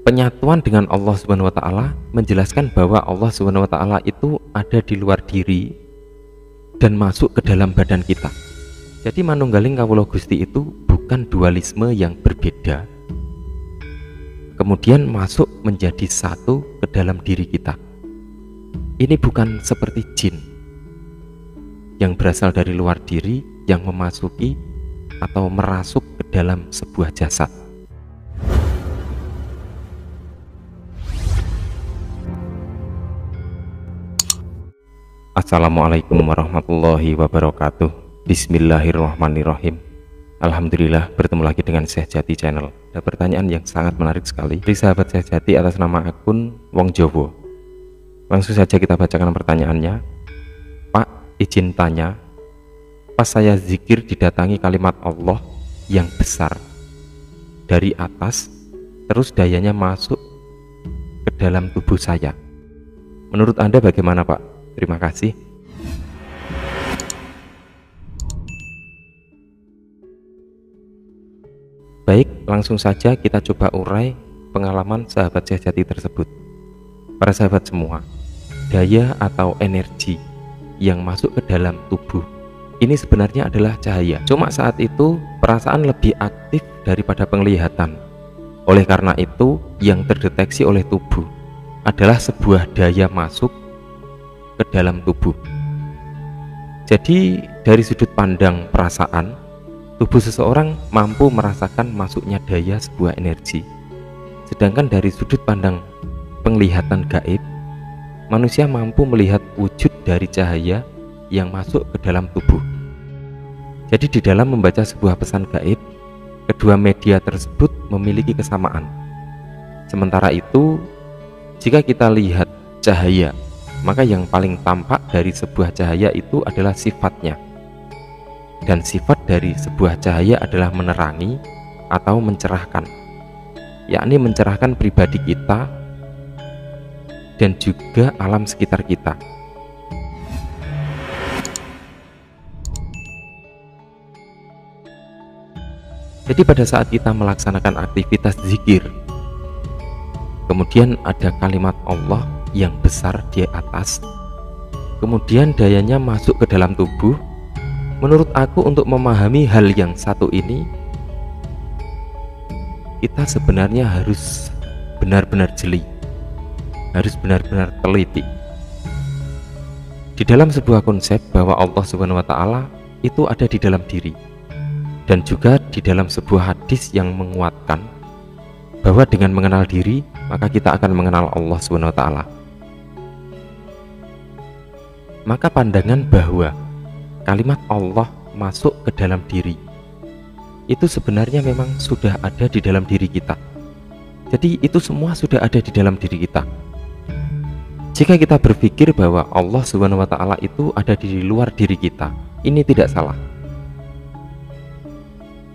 Penyatuan dengan Allah Subhanahu wa taala menjelaskan bahwa Allah Subhanahu wa taala itu ada di luar diri dan masuk ke dalam badan kita. Jadi manunggaling kawula Gusti itu bukan dualisme yang berbeda, kemudian masuk menjadi satu ke dalam diri kita. Ini bukan seperti jin yang berasal dari luar diri yang memasuki atau merasuk ke dalam sebuah jasad. Assalamualaikum warahmatullahi wabarakatuh. Bismillahirrahmanirrahim. Alhamdulillah, bertemu lagi dengan Syekh Jati Channel. Ada pertanyaan yang sangat menarik sekali dari sahabat Syekh Jati atas nama akun Wong Jowo. Langsung saja kita bacakan pertanyaannya. Pak, izin tanya, pas saya zikir didatangi kalimat Allah yang besar dari atas, terus dayanya masuk ke dalam tubuh saya. Menurut Anda bagaimana, Pak? Terima kasih. Baik, langsung saja kita coba urai pengalaman sahabat Syekh Jati tersebut. Para sahabat semua, daya atau energi yang masuk ke dalam tubuh ini sebenarnya adalah cahaya. Cuma saat itu perasaan lebih aktif daripada penglihatan. Oleh karena itu, yang terdeteksi oleh tubuh adalah sebuah daya masuk ke dalam tubuh. Jadi dari sudut pandang perasaan, tubuh seseorang mampu merasakan masuknya daya sebuah energi. Sedangkan dari sudut pandang penglihatan gaib, manusia mampu melihat wujud dari cahaya yang masuk ke dalam tubuh. Jadi di dalam membaca sebuah pesan gaib, kedua media tersebut memiliki kesamaan. Sementara itu, jika kita lihat cahaya, maka yang paling tampak dari sebuah cahaya itu adalah sifatnya. Dan sifat dari sebuah cahaya adalah menerangi atau mencerahkan, yakni mencerahkan pribadi kita dan juga alam sekitar kita. Jadi pada saat kita melaksanakan aktivitas zikir, kemudian ada kalimat Allah yang besar di atas, kemudian dayanya masuk ke dalam tubuh. Menurut aku, untuk memahami hal yang satu ini, kita sebenarnya harus benar-benar jeli, harus benar-benar teliti di dalam sebuah konsep bahwa Allah Subhanahu wa taala itu ada di dalam diri, dan juga di dalam sebuah hadis yang menguatkan bahwa dengan mengenal diri maka kita akan mengenal Allah Subhanahu wa taala. Maka pandangan bahwa kalimat Allah masuk ke dalam diri itu sebenarnya memang sudah ada di dalam diri kita. Jadi itu semua sudah ada di dalam diri kita. Jika kita berpikir bahwa Allah Subhanahu wa taala itu ada di luar diri kita, ini tidak salah.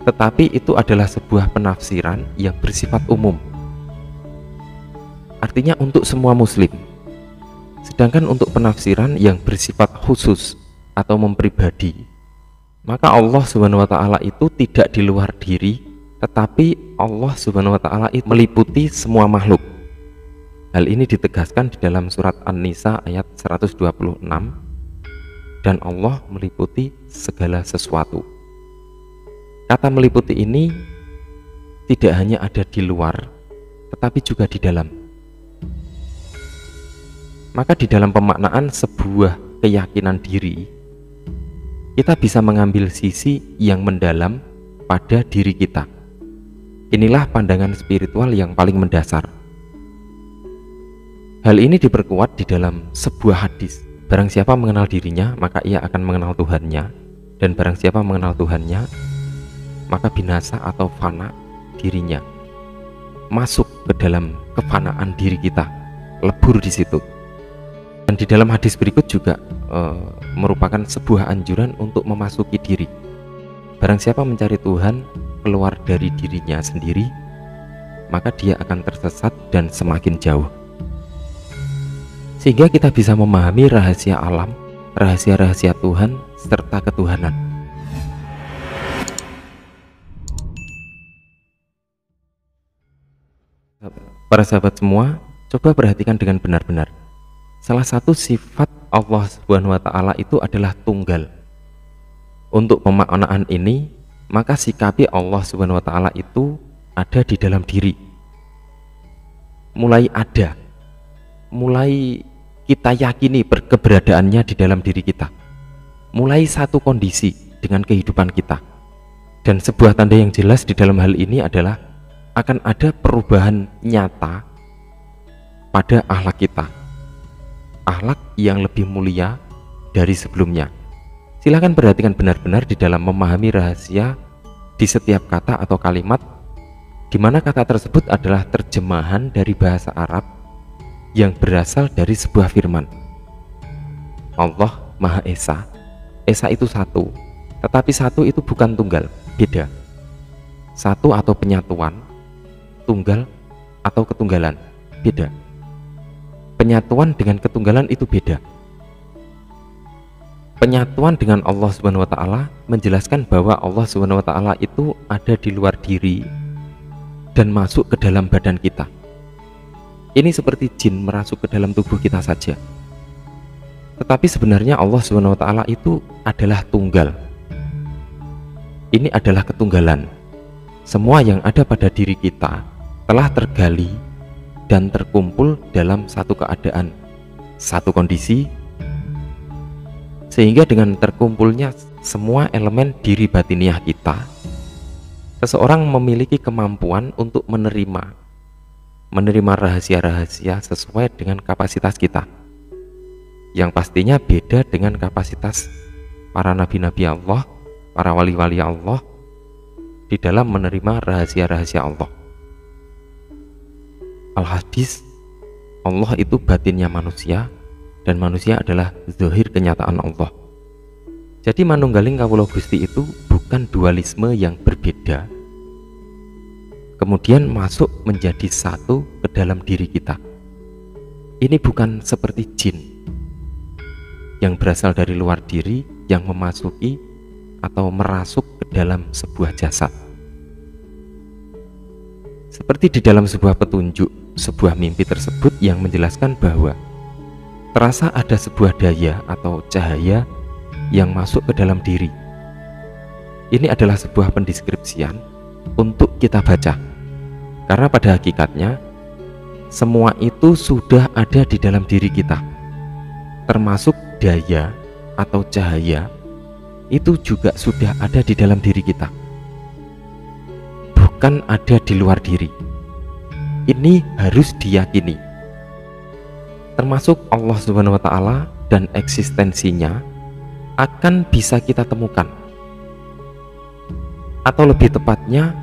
Tetapi itu adalah sebuah penafsiran yang bersifat umum. Artinya untuk semua muslim. Sedangkan untuk penafsiran yang bersifat khusus atau mempribadi, maka Allah Subhanahu wa taala itu tidak di luar diri, tetapi Allah Subhanahu wa taala itu meliputi semua makhluk. Hal ini ditegaskan di dalam surat An-Nisa ayat 126, dan Allah meliputi segala sesuatu. Kata meliputi ini tidak hanya ada di luar, tetapi juga di dalam. Maka di dalam pemaknaan sebuah keyakinan diri, kita bisa mengambil sisi yang mendalam pada diri kita. Inilah pandangan spiritual yang paling mendasar. Hal ini diperkuat di dalam sebuah hadis. Barang siapa mengenal dirinya, maka ia akan mengenal Tuhannya. Dan barang siapa mengenal Tuhannya, maka binasa atau fana dirinya, masuk ke dalam kefanaan diri kita, lebur di situ. Dan di dalam hadis berikut juga merupakan sebuah anjuran untuk memasuki diri. Barang siapa mencari Tuhan keluar dari dirinya sendiri, maka dia akan tersesat dan semakin jauh. Sehingga kita bisa memahami rahasia alam, rahasia-rahasia Tuhan, serta ketuhanan. Para sahabat semua, coba perhatikan dengan benar-benar. Salah satu sifat Allah Subhanahu wa taala itu adalah tunggal. Untuk pemaknaan ini, maka sikapi Allah Subhanahu wa taala itu ada di dalam diri. Mulai kita yakini keberadaannya di dalam diri kita. Mulai satu kondisi dengan kehidupan kita. Dan sebuah tanda yang jelas di dalam hal ini adalah akan ada perubahan nyata pada akhlak kita, akhlak yang lebih mulia dari sebelumnya. Silakan perhatikan benar-benar di dalam memahami rahasia di setiap kata atau kalimat, di mana kata tersebut adalah terjemahan dari bahasa Arab yang berasal dari sebuah firman. Allah Maha Esa. Esa itu satu, tetapi satu itu bukan tunggal, beda. Satu atau penyatuan, tunggal atau ketunggalan, beda. Penyatuan dengan ketunggalan itu beda. Penyatuan dengan Allah Subhanahu wa taala menjelaskan bahwa Allah Subhanahu wa taala itu ada di luar diri dan masuk ke dalam badan kita. Ini seperti jin merasuk ke dalam tubuh kita saja. Tetapi sebenarnya Allah Subhanahu wa taala itu adalah tunggal. Ini adalah ketunggalan. Semua yang ada pada diri kita telah tergali dan terkumpul dalam satu keadaan, satu kondisi, sehingga dengan terkumpulnya semua elemen diri batiniah kita, seseorang memiliki kemampuan untuk menerima rahasia-rahasia sesuai dengan kapasitas kita, yang pastinya beda dengan kapasitas para nabi-nabi Allah, para wali-wali Allah di dalam menerima rahasia-rahasia Allah. Al-Hadis, Allah itu batinnya manusia dan manusia adalah zahir kenyataan Allah. Jadi manunggaling kawula Gusti itu bukan dualisme yang berbeda kemudian masuk menjadi satu ke dalam diri kita. Ini bukan seperti jin yang berasal dari luar diri yang memasuki atau merasuk ke dalam sebuah jasad. Seperti di dalam sebuah petunjuk, sebuah mimpi tersebut yang menjelaskan bahwa terasa ada sebuah daya atau cahaya yang masuk ke dalam diri. Ini adalah sebuah pendeskripsian untuk kita baca, karena pada hakikatnya semua itu sudah ada di dalam diri kita, termasuk daya atau cahaya itu juga sudah ada di dalam diri kita, bukan ada di luar diri. Ini harus diyakini, termasuk Allah Subhanahu wa taala dan eksistensinya akan bisa kita temukan, atau lebih tepatnya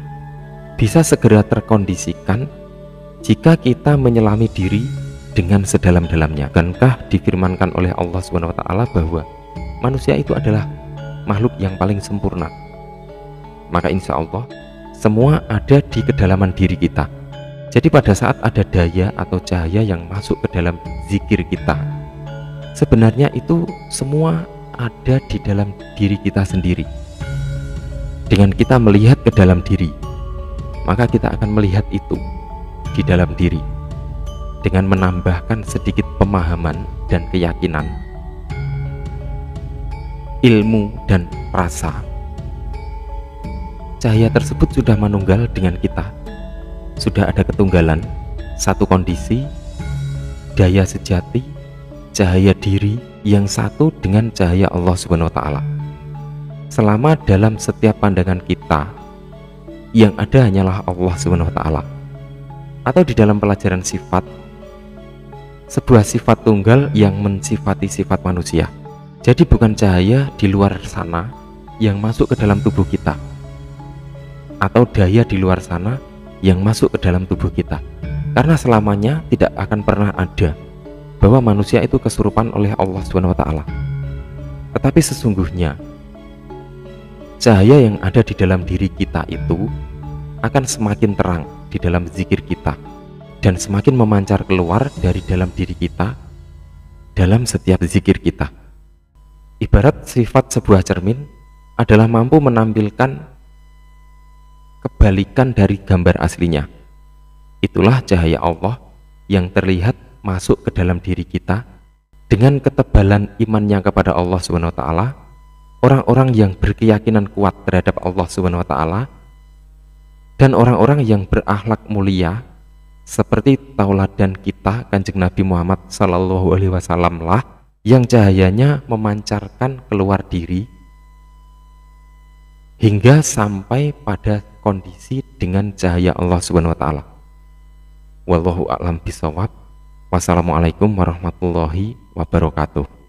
bisa segera terkondisikan jika kita menyelami diri dengan sedalam-dalamnya. Bukankah difirmankan oleh Allah Subhanahu wa taala bahwa manusia itu adalah makhluk yang paling sempurna? Maka insya Allah semua ada di kedalaman diri kita. Jadi pada saat ada daya atau cahaya yang masuk ke dalam zikir kita, sebenarnya itu semua ada di dalam diri kita sendiri. Dengan kita melihat ke dalam diri, maka kita akan melihat itu di dalam diri dengan menambahkan sedikit pemahaman dan keyakinan, ilmu dan rasa. Cahaya tersebut sudah manunggal dengan kita, sudah ada ketunggalan, satu kondisi, daya sejati, cahaya diri yang satu dengan cahaya Allah Subhanahu wa taala. Selama dalam setiap pandangan kita yang ada hanyalah Allah Subhanahu wa taala, atau di dalam pelajaran sifat, sebuah sifat tunggal yang mensifati sifat manusia. Jadi bukan cahaya di luar sana yang masuk ke dalam tubuh kita, atau daya di luar sana yang masuk ke dalam tubuh kita, karena selamanya tidak akan pernah ada bahwa manusia itu kesurupan oleh Allah Subhanahu wa taala. Tetapi sesungguhnya cahaya yang ada di dalam diri kita itu akan semakin terang di dalam zikir kita dan semakin memancar keluar dari dalam diri kita dalam setiap zikir kita. Ibarat sifat sebuah cermin adalah mampu menampilkan kebalikan dari gambar aslinya. Itulah cahaya Allah yang terlihat masuk ke dalam diri kita dengan ketebalan imannya kepada Allah Subhanahu wa taala. Orang-orang yang berkeyakinan kuat terhadap Allah Subhanahu wa taala dan orang-orang yang berakhlak mulia seperti tauladan kita Kanjeng Nabi Muhammad Sallallahu Alaihi Wasallam lah yang cahayanya memancarkan keluar diri hingga sampai pada kondisi dengan cahaya Allah Subhanahu wa taala. Wallahu a'lam bishawab. Wassalamualaikum warahmatullahi wabarakatuh.